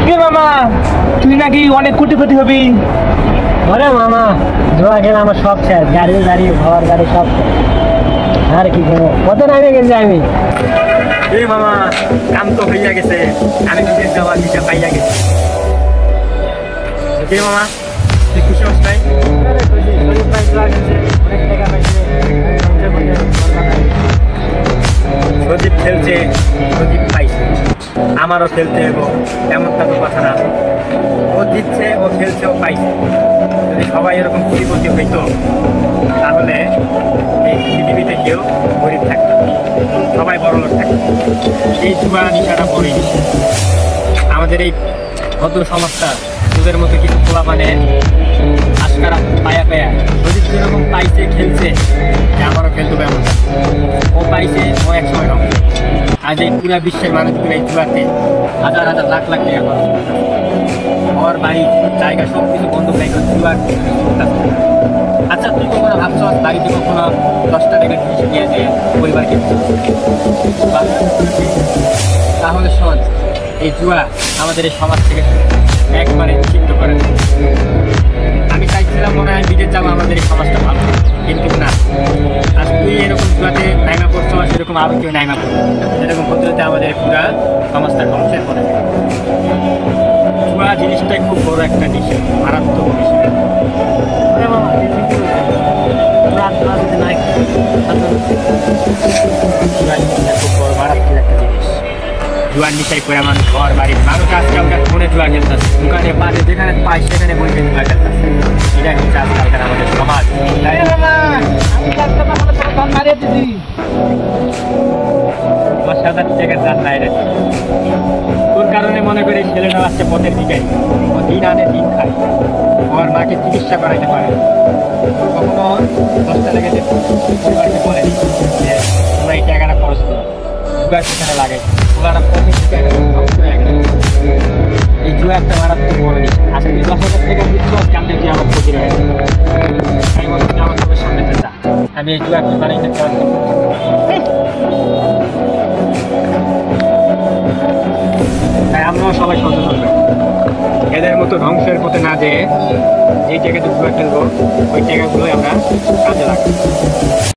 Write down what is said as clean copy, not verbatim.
কে মামা, তুই নাকি অনেক কোটিপতি হবি? ওরে মামা, জোয়া খেলে আমার সব শেষ। গাড়ি গাড়ি ঘর গাড়ি সব শেষ। আর কি করবো, কত নামে গেছি আমি। এই মামা, কাম তো হইয়া গেছে, আমি বিদেশ যাওয়ার ভিসা পাইয়া গেছি। কে মামা, তুই খুশি হস নাই? প্রদীপ খেলছে, প্রদীপ পাইছে, আমারও খেলতে এবং এমনটা তো কথা না। ও জিতছে, ও খেলছে, ও পাইছে। যদি সবাই এরকম কোটিপতি হইতো তাহলে এই পৃথিবীতে কেউ গরিব থাকতো, সবাই বড়লোক থাকতো। এই জুয়া নিশাটা পড়েই আমাদের এই ভদ্র সমাজটা ওদের মতো কিছু খোলা মানে আশকারা পায়া পায়া প্রদীপ যেরকম পাইছে খেলছে, যে আমারও খেলতে হবে এমন। ও পাইছে, ও এক সময় রকম। আজ এই পুরা বিশ্বের মানুষগুলো এই জুয়াতে হাজার হাজার লাখ লাখ টাকা খরচ করছে। ঘর বাড়ি জায়গা সব কিছু বন্ধ হয়ে গেল জুয়ার। আচ্ছা, তুই কখনো ভাবছ বাড়িতে কখনো 10টা টাকা জিনিস নিয়ে যে পরিবারকে তাহলে শোন, এই জুয়া আমাদের এই সমাজ থেকে একবারে নিষিদ্ধ করে দেয়। আমি চাইছিলাম মনে হয় বিদেশ যাবো, আমাদের এই সমাজটা ভালো, কিন্তু না। আজ তুই এরকম জুয়াতে নাইমা করছো, সেরকম আরও কেউ নাইমা করবো, যেরকম হতে হতে আমাদের পুরা সমাজটা ধ্বংসের পড়ে। জুয়া জিনিসটাই খুব বড় একটা নিশা, মারাত্মক নিশা। খুব বড় মারাত্মক একটা জিনিস। জুয়ার নিশাই করে মানুষ ঘর বাড়ি, মানুষ আজকালকার ফোনে জুয়া খেলতেছে, দোকানে পারে যেখানে পায় সেখানে বসে জুয়া খেলতেছে। এটা হচ্ছে আজকালকার আমাদের সমাজ। আমার 7,000 টাকার দান নাই রে। তোর কারণে মনে করে ছেলেটা আসছে পথের দিকে, ও দিন আনে দিন খায়, ওর মাকে চিকিৎসা করাইতে পারে। কখনো 10টা টাকা দিয়ে পরিবারকে বলে যে তোমরা এই টাকাটা খরচ করো, জুয়া সেখানে লাগে, ওরা পথের দিকে ধ্বংস হয়ে গেছে। এই জুয়া একটা মারাত্মক বড় জিনিস। আচ্ছা, তুই 10,000 টাকা দিচ্ছ, কামটা তুই আমার ক্ষতি হয়ে গেছে। আমি বলছি তুই আমার সবার সামনে যা, আমি এই জুয়া একটু বানাইতে চাই। তাই আমরাও সবাই সচেতন হই, এদের মতো ধ্বংসের পথে না যেয়ে যেই জায়গাতে জুয়া খেলবো ওই জায়গাগুলোই আমরা কাজে লাগাবো।